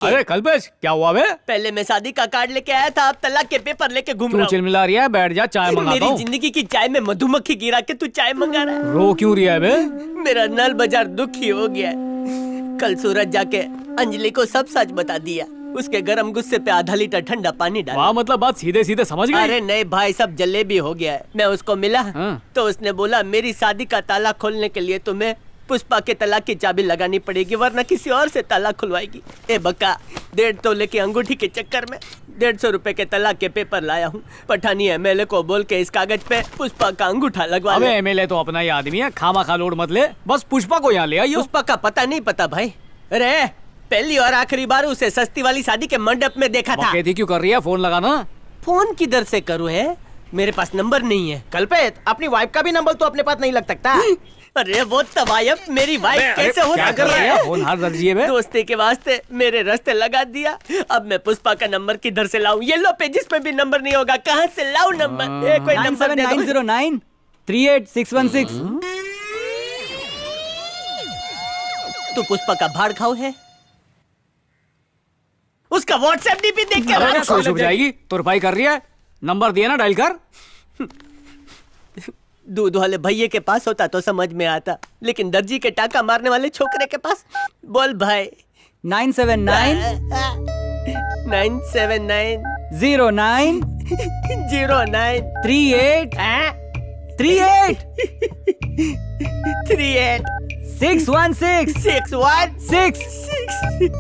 अरे कल्पेश क्या हुआ बे? पहले मैं शादी का कार्ड लेके आया था, अब तलाक के पेपर लेके घूम रहा हूँ। चिलमिला रही है, बैठ जा चाय मंगाता मेरी हूँ। जिंदगी की चाय में मधुमक्खी गिरा के तू चाय मंगा रहा है। रो क्यों रही है बे? मेरा नल बाजार दुखी हो गया है। कल सूरज जाके अंजलि को सब सच बता दिया। उसके गरम गुस्से पे आधा लीटर ठंडा पानी डाला। वाह, मतलब बात सीधे सीधे समझ गई। अरे नहीं भाई, सब जलेबी हो गया है। मैं उसको मिला तो उसने बोला मेरी शादी का ताला खोलने के लिए तुम्हें पुष्पा के तलाक की चाबी लगानी पड़ेगी, वरना किसी और से ताला खुलवाएगी। ए बक्का, 1.5 तोले की अंगूठी के चक्कर में 150 रुपए के तलाक के पेपर लाया हूँ। पठानी एमएलए को बोल के इस कागज पे पुष्पा का अंगूठा लगवा ले। अबे एमएलए तो अपना ही आदमी है, खामा खा लोड मत ले, बस पुष्पा को यहाँ ले आइयो। पुष्पा का पता नहीं पता भाई। अरे पहली और आखिरी बार उसे सस्ती वाली शादी के मंडप में देखा था। कहती क्यों कर रही है, फोन लगाना। फोन किधर से करूँ है, मेरे पास नंबर नहीं है। कल्पेश, अपनी वाइफ का भी नंबर तो अपने पास नहीं लग सकता। अरे वो तवायफ मेरी वाइफ कैसे हो सकती है? फोन हाथ रख दिए बे। दोस्ती के वास्ते मेरे रास्ते लगा दिया। अब मैं पुष्पा का नंबर किधर से लाऊं? येलो पेजेस पे भी नंबर नहीं होगा, कहाँ से लाऊं नंबर? कोई नंबर दे दो। 9790 38616। तू पुष्पा का भाड़ खाओ है? उसका व्हाट्सएप डीपी देख के अरे खुश हो जाएगी, तुरपाई कर रही है। नंबर दिया ना, डायल कर। दूध वाले भैये के पास होता तो समझ में आता, लेकिन दर्जी के टाका मारने वाले छोकरे के पास। बोल भाई। 979 979 09 09 38 38 38 616 616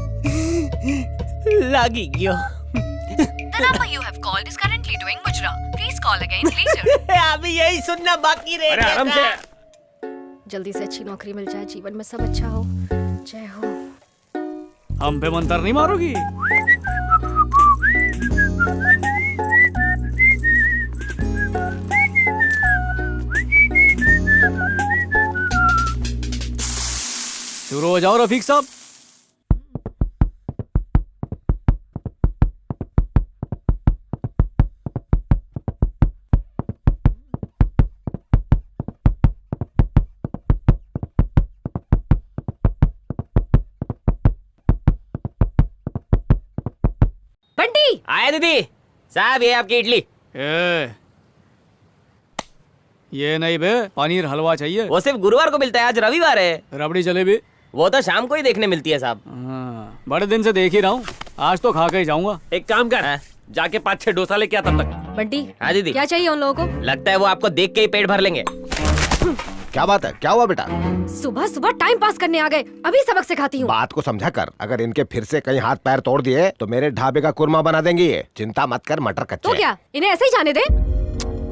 लागी गयो। The number you have called is currently doing Mujra. Please call again later. अभी यही सुनना बाकी रह गया। आराम से। जल्दी से अच्छी नौकरी मिल जाए, जीवन में सब अच्छा हो। जय हो। हम पे मंतर नहीं मारोगी? शुरू हो जाओ रफीक साहब। बंटी आया दीदी साहब, ये आपकी इडली। ये नहीं बे, पनीर हलवा चाहिए। वो सिर्फ गुरुवार को मिलता है, आज रविवार है। रबड़ी जलेबी? वो तो शाम को ही देखने मिलती है साहब। हाँ, बड़े दिन से देख ही रहा हूँ, आज तो खा के ही जाऊंगा। एक काम कर, जाके 5-6 डोसा लेके आ तब तक। बंटी हाँ दीदी। क्या चाहिए उन लोगों को? लगता है वो आपको देख के ही पेट भर लेंगे। क्या बात है, क्या हुआ बेटा? सुबह सुबह टाइम पास करने आ गए, अभी सबक सिखाती हूँ। बात को समझा कर, अगर इनके फिर से कहीं हाथ पैर तोड़ दिए तो मेरे ढाबे का कुरमा बना देंगी ये। चिंता मत कर, मटर कच्चे। तो क्या इन्हें ऐसे ही जाने दे?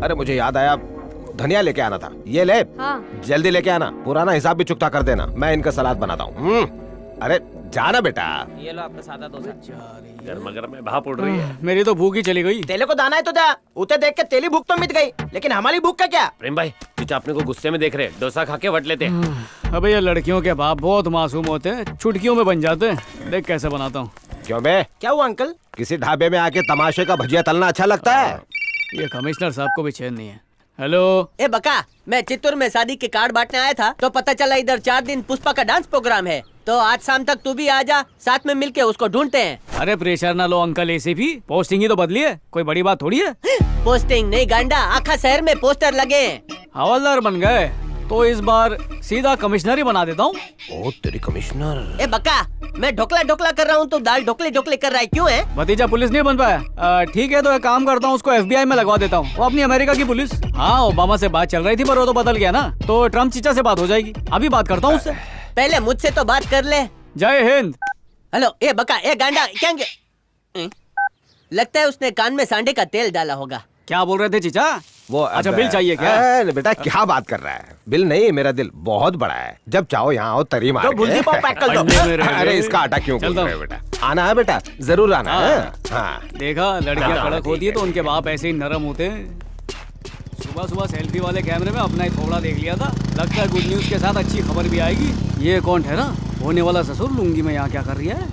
अरे मुझे याद आया, धनिया लेके आना था, ये ले। हाँ। जल्दी लेके आना, पुराना हिसाब भी चुकता कर देना, मैं इनका सलाद बनाता हूँ। अरे जाना बेटा। ये लो आपका सादा डोसा। गर्मा गर्म में भाप उड़ रही है। मेरी तो भूख ही चली गई। तेले को दाना है तो जा, उते देख के तेली भूख तो मिट गई, लेकिन हमारी भूख का क्या? प्रेम भाई, चीचा अपने को गुस्से में देख रहे, डोसा खा के वट लेते हैं। अबे ये लड़कियों के बाप बहुत मासूम होते हैं, चुटकियों में बन जाते हैं। देख कैसे बनाता हूँ। क्यों बे, क्या हुआ अंकल? किसी ढाबे में आके तमाशे का भजिया तलना अच्छा लगता है? ये कमिश्नर साहब को भी चैन नहीं है। हेलो। ए बका, मैं चित्तूर में शादी के कार्ड बांटने आया था तो पता चला इधर 4 दिन पुष्पा का डांस प्रोग्राम है, तो आज शाम तक तू भी आ जा, साथ में मिलके उसको ढूंढते हैं। अरे प्रेशर ना लो अंकल, ऐसे भी पोस्टिंग ही तो बदली है, कोई बड़ी बात थोड़ी है। पोस्टिंग नहीं गांडा, आखा शहर में पोस्टर लगे हैं। हवलदार बन गए तो इस बार सीधा कमिश्नर ही बना देता हूँ। ओ तेरी कमिश्नर। ए बका, मैं ढोकला ढोकला कर रहा हूँ तो दाल ढोकले ढोकले कर रहा है, क्यों है? भतीजा पुलिस नहीं बन पाया? ठीक है, तो एक काम करता हूँ, उसको FBI में लगवा देता हूँ, वो अपनी अमेरिका की पुलिस। हाँ, ओबामा से बात चल रही थी पर वो तो बदल गया ना, तो ट्रम्प चीचा से बात हो जाएगी। अभी बात करता हूँ उससे। पहले मुझसे तो बात कर ले। जय हिंद। हेलो। ए बका, ए गांडा क्या? लगता है उसने कान में सांडे का तेल डाला होगा। क्या बोल रहे थे चीचा? वो अच्छा, बिल चाहिए क्या? बेटा क्या बात कर रहा है? बिल नहीं, मेरा दिल बहुत बड़ा है, जब चाहो यहाँ आओ, तरी मार बुल्दी पाव पैक कर दो। अरे इसका आटा क्यों गूंथ रहे हो बेटा? आना है बेटा, जरूर आना है। हाँ। देखा, लड़कियां कड़क होती है तो उनके बाप ऐसे ही नरम होते हैं। सुबह सुबह सेल्फी वाले कैमरे में अपना ही थोड़ा देख लिया था, लगता है गुड न्यूज के साथ अच्छी खबर भी आएगी। ये कौन ठहरा? होने वाला ससुर लुंगी में यहाँ क्या कर रही है?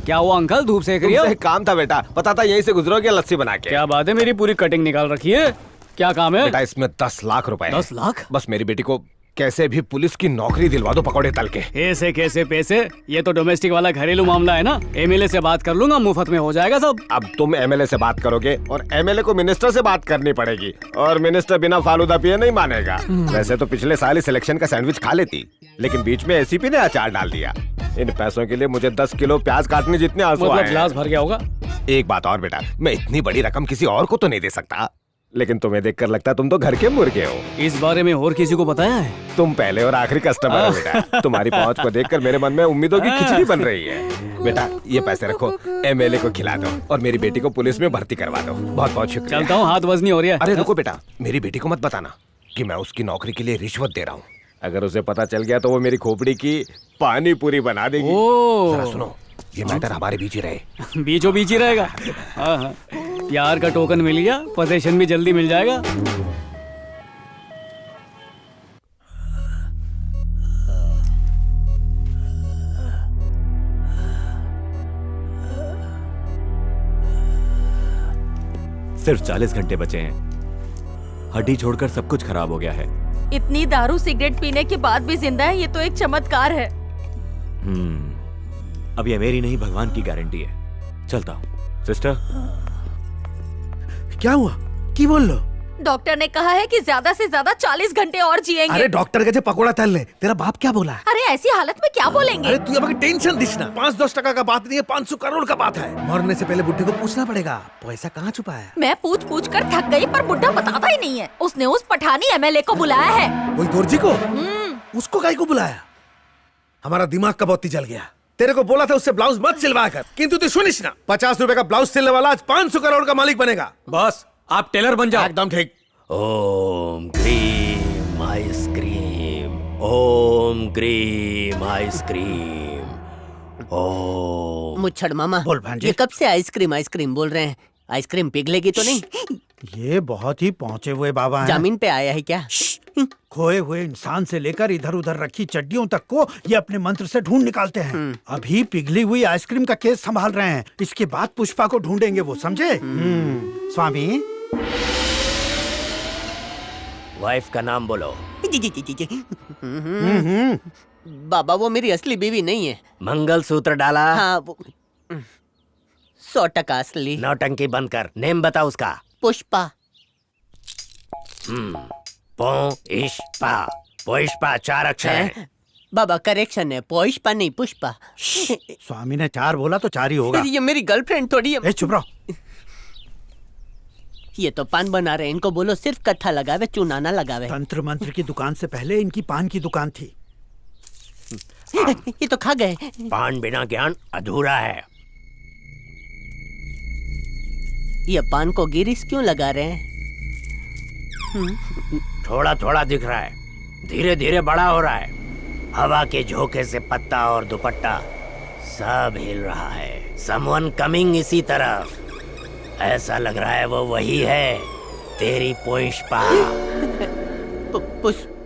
क्या हुआ अंकल, धूप सेक रही हो? काम था बेटा, पता था यहीं से गुजरोगे लस्सी बना के। क्या बात है, मेरी पूरी कटिंग निकाल रखी है। क्या काम है बेटा? इसमें 10 लाख रुपए। 10 लाख? बस मेरी बेटी को कैसे भी पुलिस की नौकरी दिलवा दो पकौड़े तल के। ऐसे कैसे पैसे? ये तो डोमेस्टिक वाला घरेलू मामला है ना। एमएलए से बात कर लूंगा, मुफ्त में हो जाएगा सब। अब तुम एमएलए से बात करोगे और एमएलए को मिनिस्टर से बात करनी पड़ेगी, और मिनिस्टर बिना फालूदा पिए नहीं मानेगा। वैसे तो पिछले साल ही सिलेक्शन का सैंडविच खा लेती, लेकिन बीच में एसीपी ने अचार डाल दिया। इन पैसों के लिए मुझे 10 किलो प्याज काटने जितने आंसू मतलब आए हैं। गिलास भर गया होगा। एक बात और बेटा, मैं इतनी बड़ी रकम किसी और को तो नहीं दे सकता, लेकिन तुम्हें देखकर लगता तुम तो घर के मुर्गे हो। इस बारे में और किसी को बताया है? तुम पहले और आखिरी कस्टमर हो बेटा। तुम्हारी पहुंच को देखकर मेरे मन में उम्मीदों की खिचड़ी बन रही है। बेटा ये पैसे रखो, एमएलए को खिला दो और मेरी बेटी को पुलिस में भर्ती करवा दो। बहुत बहुत शुक्रिया। चलता हूँ, हाथ वजनी हो रही है। अरे रुको बेटा, मेरी बेटी को मत बताना कि मैं उसकी नौकरी के लिए रिश्वत दे रहा हूँ। अगर उसे पता चल गया तो वो मेरी खोपड़ी की पानी पूरी बना देगी। जरा सुनो, ये मैटर हमारे बीच ही रहे। बीचों बीच ही रहेगा। हाँ हाँ, प्यार का टोकन मिल गया, पोजीशन भी जल्दी मिल जाएगा। सिर्फ 40 घंटे बचे हैं। हड्डी छोड़कर सब कुछ खराब हो गया है। इतनी दारू सिगरेट पीने के बाद भी जिंदा है, ये तो एक चमत्कार है। अब ये मेरी नहीं, भगवान की गारंटी है। चलता हूँ। सिस्टर, क्या हुआ? की बोल लो? डॉक्टर ने कहा है कि ज्यादा से ज्यादा 40 घंटे और जिएंगे। अरे डॉक्टर कहते पकोड़ा तल ले। तेरा बाप क्या बोला है? अरे ऐसी हालत में क्या बोलेंगे? अरे तू अब टेंशन दिशना। 5-10 टका का बात नहीं है, 500 करोड़ का बात है। मरने से पहले बुढ़े को पूछना पड़ेगा पैसा कहाँ छुपा है। मैं पूछ पूछ कर थक गई, पर बुढ़ा बताता ही नहीं है। उसने उस पठानी एमएलए को बुलाया है। वही दोरजी को? उसको काहे को बुलाया? हमारा दिमाग का बत्ती जल गया। तेरे को बोला था उससे ब्लाउज मत सिलवा कर, किंतु तू सुनिस ना। 50 रुपए का ब्लाउज सिलने वाला आज 500 करोड़ का मालिक बनेगा। बॉस आप टेलर बन जाओ। एकदम ठीक। ओम क्रीम आइसक्रीम, ओम क्रीम आइसक्रीम, ओम। मुच्छड़ मामा, बोल भांजे। ये कब से आइसक्रीम आइसक्रीम बोल रहे हैं? आइसक्रीम पिघलेगी तो नहीं? ये बहुत ही पहुंचे हुए बाबा हैं। जामीन पे आया है क्या? खोए हुए इंसान से लेकर इधर उधर रखी चड्डियों तक को ये अपने मंत्र से ढूंढ निकालते हैं। अभी पिघली हुई आइसक्रीम का केस संभाल रहे हैं, इसके बाद पुष्पा को ढूंढेंगे वो, समझे? स्वामी, वाइफ का नाम बोलो। बाबा वो मेरी असली बीवी नहीं है। मंगल सूत्र डाला? हाँ वो 100% असली। नौटंकी बंद कर, नेम बता उसका। पुष्पा। पुष्पा, पुष्पा 4 अक्षर है। बाबा करेक्शन है, पुष्पा नहीं पुष्पा। स्वामी ने 4 बोला तो 4 ही होगा। ये मेरी गर्लफ्रेंड थोड़ी है। चुप रहो। ये तो पान बना रहे हैं, इनको बोलो सिर्फ कत्था लगावे, चूना ना लगावे। तंत्र मंत्र की दुकान से पहले इनकी पान की दुकान थी। ये तो खा गए। पान बिना ज्ञान अधूरा है। ये पान को गिरिस क्यों लगा रहे हैं? थोड़ा थोड़ा दिख रहा है, धीरे धीरे बड़ा हो रहा है। हवा के झोंके से पत्ता और दुपट्टा सब हिल रहा है। समवन कमिंग इसी तरफ। ऐसा लग रहा है वो वही है, तेरी पुष्पा।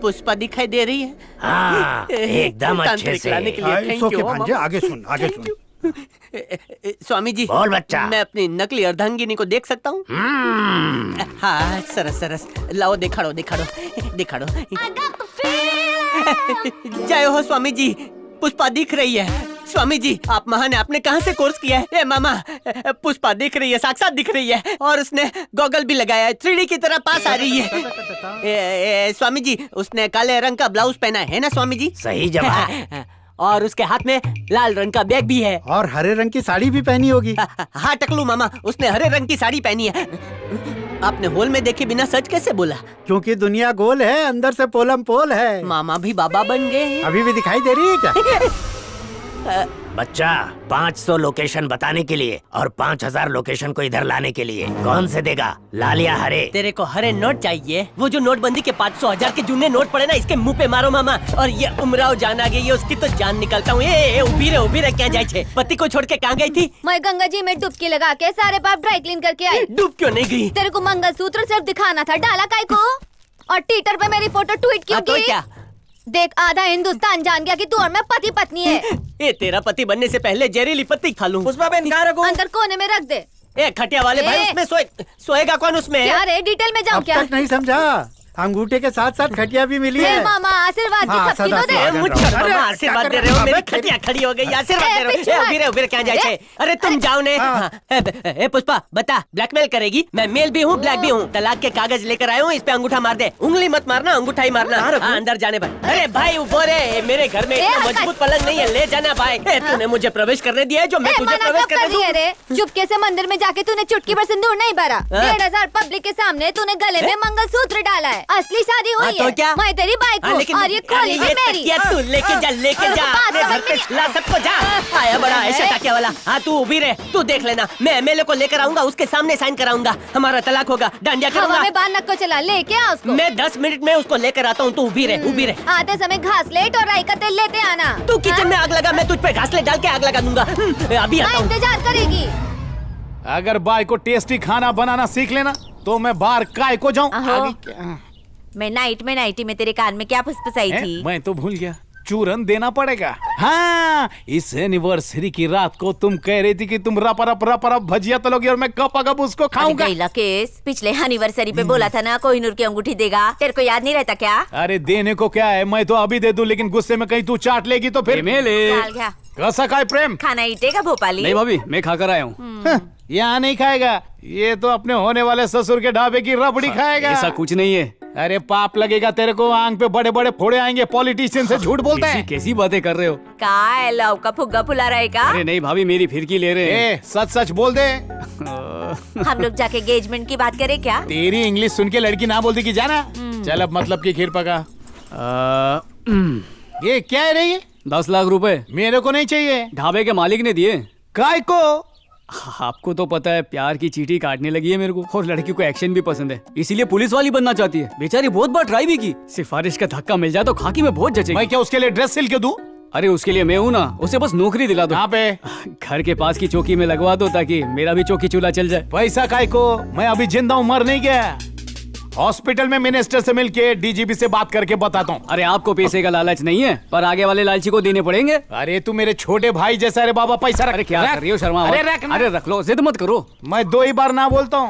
पुष्पा दिखाई दे रही है? हाँ, एकदम अच्छे से। भांजे आगे सुन, आगे सुन। स्वामी जी, बोल बच्चा। मैं अपनी नकली अर्धांगिनी को देख सकता हूँ? हाँ, सरस सरस। लाओ दिखाड़ो दिखाड़ो दिखाड़ो। जय हो स्वामी जी, पुष्पा दिख रही है। स्वामी जी आप महान है, आपने कहाँ से कोर्स किया है? ए मामा, पुष्पा दिख रही है, साक्षात दिख रही है, और उसने गॉगल भी लगाया है, 3D की तरह पास आ रही है। स्वामी जी उसने काले रंग का ब्लाउज पहना है ना स्वामी जी? सही जवाब। और उसके हाथ में लाल रंग का बैग भी है, और हरे रंग की साड़ी भी पहनी होगी। हाँ टकलू मामा, उसने हरे रंग की साड़ी पहनी है। आपने होल में देखे बिना सच कैसे बोला? क्योंकि दुनिया गोल है, अंदर से पोलम पोल है। मामा भी बाबा बन गए। अभी भी दिखाई दे रही है क्या? बच्चा 500 लोकेशन बताने के लिए और 5000 लोकेशन को इधर लाने के लिए कौन से देगा, लाल या हरे? तेरे को हरे नोट चाहिए? वो जो नोटबंदी के 500 1000 के जूने नोट पड़े ना, इसके मुंह पे मारो मामा। और ये उमराव जान आ गई है, उसकी तो जान निकलता हूँ। उभी रे क्या जाए छे? पति को छोड़ के कहाँ गई थी? मैं गंगा जी में डुबकी लगा के सारे पाप ड्राई क्लीन करके आई। डूब क्यों नहीं गई? तेरे को मंगलसूत्र सिर्फ दिखाना था, डाला काय को? और ट्विटर पे मेरी फोटो ट्वीट क्यों की? क्या? देख आधा हिंदुस्तान जान गया कि तू और मैं पति पत्नी है। ये तेरा पति बनने से पहले जहरीली पत्ती खा लूं। पुष्पा बहन कहाँ रखूं? अंदर कोने में रख दे। ए खटिया वाले भाई, उसमें सोएगा कौन उसमें? क्या रे, डिटेल में जाऊं क्या? अब तक नहीं समझा। अंगूठे के साथ साथ खटिया भी मिली है। मामा आशीर्वाद हाँ, की थपकी तो दे। सदा मुझे अरे, आशीर्वाद दे क्या रहे हो, कर रहे हो? मेरी अबे, खटिया खड़ी हो गई, आशीर्वाद दे रहे हो। उबीरे उबीरे क्या जाए छे? अरे तुम जाओ ने। हाँ, ए पुष्पा बता, ब्लैकमेल करेगी? मैं मेल भी हूँ ब्लैक भी हूँ। तलाक के कागज लेकर आया हूँ, इस पे अंगूठा मार दे। उंगली मत मारना, अंगूठा ही मारना। हाँ, अंदर जाने पर। अरे भाई वो रे, मेरे घर में इतना मजबूत पलंग नहीं है, ले जाना भाई। तूने मुझे प्रवेश करने दिया है जो मैं तुझे प्रवेश करने दूं? रे चुपके से मंदिर में जाके तूने चुटकी पर सिंदूर नहीं भरा। 1,500 पब्लिक के सामने तूने गले में मंगलसूत्र डाला है। असली शादी हुई तो है। क्या? मैं तेरी बाइक हूँ और ये खोली है मेरी। तू लेके जा, लेके जा अपने घर पे ला सबको जा। आया बड़ा ऐसा टाकिया वाला। हाँ तू उभी रहे, तू देख लेना, मैं एमएलए को लेकर आऊंगा, उसके सामने साइन कराऊंगा, हमारा तलाक होगा, डांडिया हवा करूंगा। में बांध नक को चला, लेके आ उसको। मैं 10 मिनट में उसको लेकर आता हूँ, तू उभी रहे, उभी रहे। आते समय घास लेट और राई का तेल लेते आना। तू किचन में आग लगा, मैं तुझ पे घासले डाल के आग लगा दूंगा। अभी आता मैं हूँ। इंतजार करेगी। अगर बाई को टेस्टी खाना बनाना सीख लेना तो मैं बाहर काय को जाऊं। मैं नाइट में नाइटी में तेरे कान में क्या फुसफुसाई थी? मैं तो भूल गया, चूरन देना पड़ेगा। हाँ, इस एनिवर्सरी की रात को तुम कह रही थी कि तुम रप भजिया तलोगी और मैं कप उसको खाऊंगा। केस पिछले एनिवर्सरी पे बोला था ना कोहिनूर की अंगूठी देगा, तेरे को याद नहीं रहता क्या? अरे देने को क्या है, मैं तो अभी दे दूं, लेकिन गुस्से में कहीं तू चाट लेगी तो फिर कैसा खाए प्रेम? खाना ईटेगा भोपाली? नहीं भाभी, मैं खाकर आया हूँ। यहाँ नहीं खाएगा, ये तो अपने होने वाले ससुर के ढाबे की रबड़ी खाएगा। ऐसा कुछ नहीं है। अरे पाप लगेगा तेरे को, आंख पे बड़े बड़े फोड़े आएंगे, पॉलिटिशियन से झूठ बोलते हैं। कैसी बातें कर रहे हो? का लव का फुग्गा फुला रहा है का? अरे नहीं भाभी, मेरी फिरकी ले रहे हैं। सच सच बोल दे। हम लोग जाके एंगेजमेंट की बात करें क्या? तेरी इंग्लिश सुन के लड़की ना बोलती कि जाना। चल अब मतलब की खीर पका। ये क्या है रे? 10 लाख रुपए मेरे को नहीं चाहिए, ढाबे के मालिक ने दिए। काय को? आपको तो पता है प्यार की चींटी काटने लगी है मेरे को, और लड़की को एक्शन भी पसंद है, इसीलिए पुलिस वाली बनना चाहती है। बेचारी बहुत बार ट्राई भी की, सिफारिश का धक्का मिल जाए तो खाकी में बहुत जचेगी। मैं क्या उसके लिए ड्रेस सिल के दूं? अरे उसके लिए मैं हूँ ना, उसे बस नौकरी दिला दो। यहाँ पे घर के पास की चौकी में लगवा दो ताकि मेरा भी चौकी चूल्हा चल जाए। पैसा काय को? मैं अभी जिंदा हूँ, मर नहीं गया। हॉस्पिटल में मिनिस्टर से मिलके डीजीपी से बात करके बताता हूँ। अरे आपको पैसे का लालच नहीं है, पर आगे वाले लालची को देने पड़ेंगे। अरे तू मेरे छोटे भाई जैसा। अरे बाबा पैसा रख। अरे क्या कर रही हो शर्मा? अरे रख ना। अरे रख लो, जिद मत करो। मैं 2 ही बार ना बोलता हूँ।